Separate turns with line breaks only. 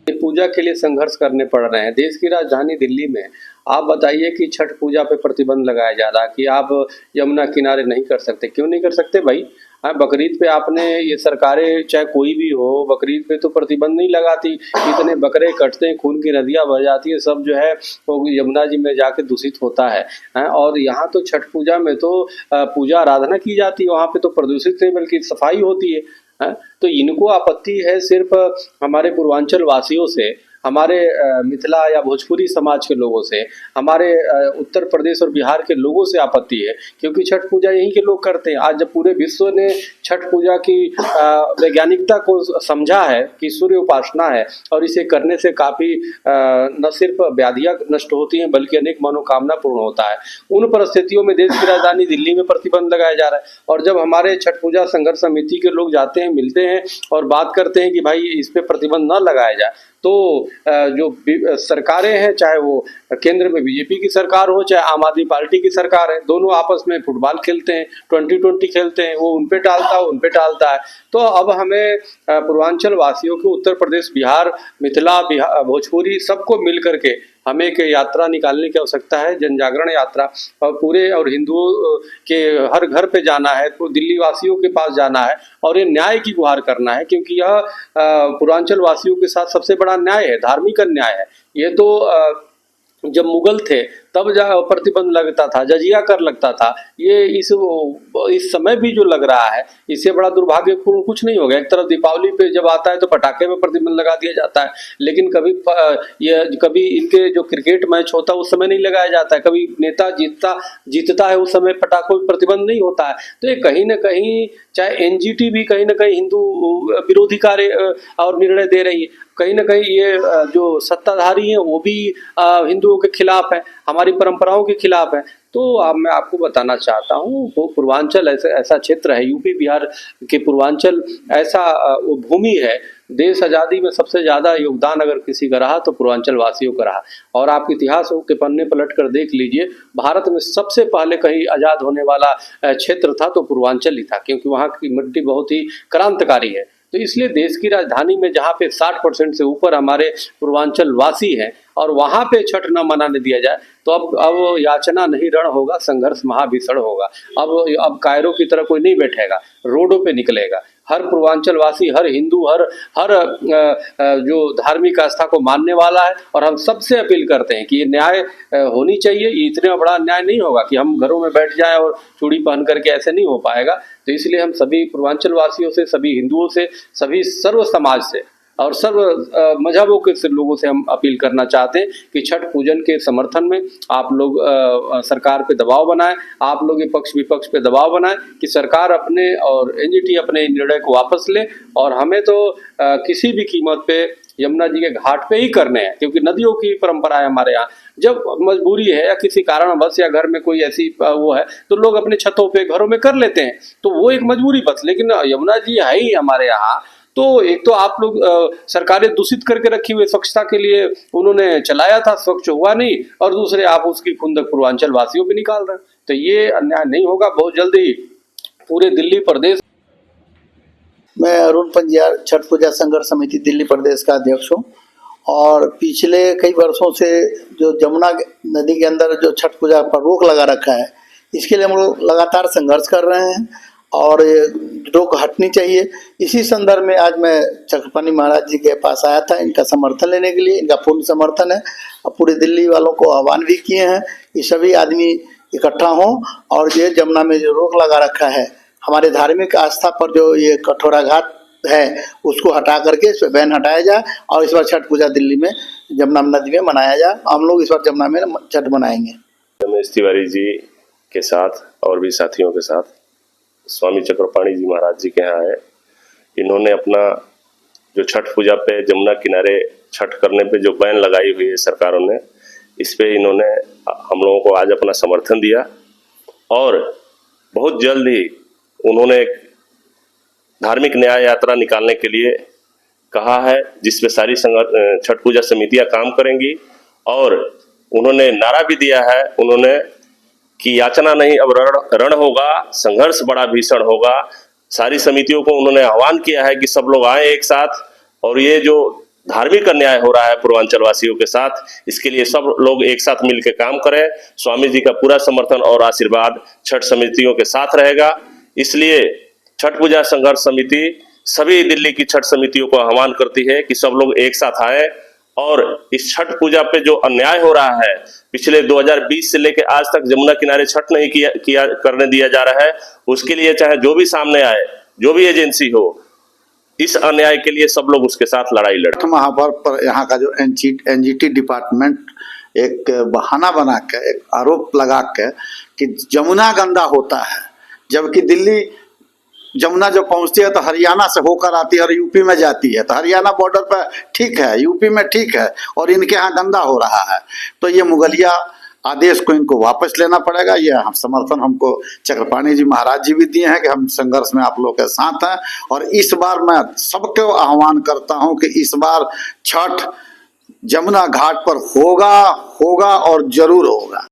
पूजा के लिए संघर्ष करने पड़ रहे हैं। देश की राजधानी दिल्ली में आप बताइए कि छठ पूजा पे प्रतिबंध लगाया जा रहा है कि आप यमुना किनारे नहीं कर सकते। क्यों नहीं कर सकते भाई? हाँ, बकरीद पे आपने ये सरकारें चाहे कोई भी हो, बकरीद पे तो प्रतिबंध नहीं लगाती। इतने बकरे कटते हैं, खून की नदियाँ बह जाती है, सब जो है वो यमुना जी में जाके दूषित होता है। और यहाँ तो छठ पूजा में तो पूजा आराधना की जाती है, वहाँ पे तो प्रदूषित नहीं बल्कि सफाई होती है। तो इनको आपत्ति है सिर्फ हमारे पूर्वांचल वासियों से, हमारे मिथिला या भोजपुरी समाज के लोगों से, हमारे उत्तर प्रदेश और बिहार के लोगों से आपत्ति है, क्योंकि छठ पूजा यहीं के लोग करते हैं। आज जब पूरे विश्व ने छठ पूजा की वैज्ञानिकता को समझा है कि सूर्य उपासना है और इसे करने से काफ़ी न सिर्फ व्याधियाँ नष्ट होती हैं बल्कि अनेक मनोकामना पूर्ण होता है। उन परिस्थितियों में देश की राजधानी दिल्ली में प्रतिबंध लगाया जा रहा है। और जब हमारे छठ पूजा संघर्ष समिति के लोग जाते हैं, मिलते हैं और बात करते हैं कि भाई इस पर प्रतिबंध न लगाया जाए, तो जो सरकारें हैं, चाहे वो केंद्र में बीजेपी की सरकार हो चाहे आम आदमी पार्टी की सरकार है, दोनों आपस में फुटबॉल खेलते हैं, 20-20 खेलते हैं। वो उन पे टालता है। तो अब हमें पूर्वांचल वासियों को उत्तर प्रदेश, बिहार, मिथिला, भोजपुरी सबको मिल करके हमें एक यात्रा निकालने की आवश्यकता है, जन जागरण यात्रा। और पूरे और हिंदुओं के हर घर पे जाना है, तो दिल्ली वासियों के पास जाना है और ये न्याय की गुहार करना है, क्योंकि यह पूर्वांचल वासियों के साथ सबसे बड़ा न्याय है, धार्मिक अन्याय है। ये तो जब मुगल थे तब प्रतिबंध लगता था, जजिया कर लगता था। ये इस समय भी जो लग रहा है, इससे बड़ा दुर्भाग्यपूर्ण कुछ नहीं होगा। एक तरफ दीपावली पे जब आता है तो पटाखे में प्रतिबंध लगा दिया जाता है, लेकिन कभी इनके जो क्रिकेट मैच होता है उस समय नहीं लगाया जाता है, कभी नेता जीतता है उस समय पटाखों पर प्रतिबंध नहीं होता है। तो ये कहीं ना कहीं, चाहे एनजीटी भी कहीं ना कहीं हिंदू विरोधी कार्य और निर्णय दे रही है, कहीं ना कहीं ये जो सत्ताधारी हैं वो भी हिंदुओं के खिलाफ है, हमारी परंपराओं के खिलाफ है। तो अब मैं आपको बताना चाहता हूँ, वो पूर्वांचल ऐसा क्षेत्र है, यूपी बिहार के पूर्वांचल ऐसा वो भूमि है, देश आज़ादी में सबसे ज़्यादा योगदान अगर किसी का रहा तो पूर्वांचल वासियों का रहा। और आप इतिहास के पन्ने पलट कर देख लीजिए, भारत में सबसे पहले कहीं आज़ाद होने वाला क्षेत्र था तो पूर्वांचल ही था, क्योंकि वहाँ की मिट्टी बहुत ही क्रांतिकारी है। तो इसलिए देश की राजधानी में जहाँ पे 60% से ऊपर हमारे पूर्वांचल वासी हैं और वहाँ पे छठ न मनाने दिया जाए, तो अब याचना नहीं रण होगा, संघर्ष महाभीषण होगा। अब कायरों की तरह कोई नहीं बैठेगा, रोडों पे निकलेगा। हर पूर्वांचल वासी, हर हिंदू, हर जो धार्मिक आस्था को मानने वाला है। और हम सबसे अपील करते हैं कि ये न्याय होनी चाहिए। ये इतना बड़ा न्याय नहीं होगा कि हम घरों में बैठ जाएं और चूड़ी पहन करके, ऐसे नहीं हो पाएगा। तो इसलिए हम सभी पूर्वांचल वासियों से, सभी हिंदुओं से, सभी सर्व समाज से और सर्व मजहबों के लोगों से हम अपील करना चाहते हैं कि छठ पूजन के समर्थन में आप लोग सरकार पे दबाव बनाएं, आप लोग ये पक्ष विपक्ष पे दबाव बनाएं कि सरकार अपने और एनजीटी अपने निर्णय को वापस ले। और हमें तो किसी भी कीमत पे यमुना जी के घाट पे ही करने हैं, क्योंकि नदियों की परंपरा है हमारे यहाँ। जब मजबूरी है या किसी कारणवश या घर में कोई ऐसी वो है तो लोग अपने छतों पे, घरों में कर लेते हैं, तो वो एक मजबूरी बस। लेकिन यमुना जी है ही हमारे यहाँ, तो एक तो आप लोग सरकारें दूषित करके रखी हुई, स्वच्छता के लिए उन्होंने चलाया था, स्वच्छ हुआ नहीं, और दूसरे आप उसकी खुंदक पूर्वांचल वासियों पे निकाल रहे हैं। तो ये अन्याय नहीं होगा। बहुत जल्दी पूरे दिल्ली प्रदेश।
मैं अरुण पंजियार, छठ पूजा संघर्ष समिति दिल्ली प्रदेश का अध्यक्ष हूँ। और पिछले कई वर्षों से जो जमुना नदी के अंदर जो छठ पूजा पर रोक लगा रखा है, इसके लिए हम लोग लगातार संघर्ष कर रहे हैं और रोक हटनी चाहिए। इसी संदर्भ में आज मैं चक्रपाणी महाराज जी के पास आया था, इनका समर्थन लेने के लिए। इनका पूर्ण समर्थन है और पूरे दिल्ली वालों को आह्वान भी किए हैं कि सभी आदमी इकट्ठा हों और ये जमुना में जो रोक लगा रखा है, हमारे धार्मिक आस्था पर जो ये कठोराघात है उसको हटा करके इस पर बैन हटाया जाए और इस बार छठ पूजा दिल्ली में जमुना नदी में मनाया जाए। हम लोग इस बार जमुना में छठ मनाएंगे।
रमेश तिवारी जी के साथ और भी साथियों के साथ स्वामी चक्रपाणी जी महाराज जी के यहाँ है। इन्होंने अपना जो छठ पूजा पे जमुना किनारे छठ करने पे जो बैन लगाई हुई है सरकारों ने, इस पे इन्होंने हम लोगों को आज अपना समर्थन दिया और बहुत जल्द ही उन्होंने एक धार्मिक न्याय यात्रा निकालने के लिए कहा है, जिसपे सारी छठ पूजा समितियां काम करेंगी। और उन्होंने नारा भी दिया है उन्होंने कि याचना नहीं अब रण होगा, संघर्ष बड़ा भीषण होगा। सारी समितियों को उन्होंने आह्वान किया है कि सब लोग आए एक साथ और ये जो धार्मिक अन्याय हो रहा है पूर्वांचल वासियों के साथ, इसके लिए सब लोग एक साथ मिलकर काम करें। स्वामी जी का पूरा समर्थन और आशीर्वाद छठ समितियों के साथ रहेगा। इसलिए छठ पूजा संघर्ष समिति सभी दिल्ली की छठ समितियों को आह्वान करती है कि सब लोग एक साथ आए और इस छठ पूजा पे जो अन्याय हो रहा है, पिछले 2020 से लेकर आज तक जमुना किनारे छठ नहीं किया करने दिया जा रहा है, उसके लिए चाहे जो भी सामने आए, जो भी एजेंसी हो, इस अन्याय के लिए सब लोग उसके साथ लड़ाई लड़े।
महापर्व पर यहाँ का जो एनजीटी डिपार्टमेंट एक बहाना बना के, एक आरोप लगा के कि जमुना गंदा होता है, जबकि दिल्ली जमुना जो पहुंचती है तो हरियाणा से होकर आती है और यूपी में जाती है, तो हरियाणा बॉर्डर पर ठीक है, यूपी में ठीक है, और इनके यहाँ गंदा हो रहा है। तो ये मुगलिया आदेश को इनको वापस लेना पड़ेगा। ये हम समर्थन हमको चक्रपाणी जी महाराज जी भी दिए हैं कि हम संघर्ष में आप लोग के साथ हैं। और इस बार मैं सबको आह्वान करता हूं कि इस बार छठ जमुना घाट पर होगा और जरूर होगा।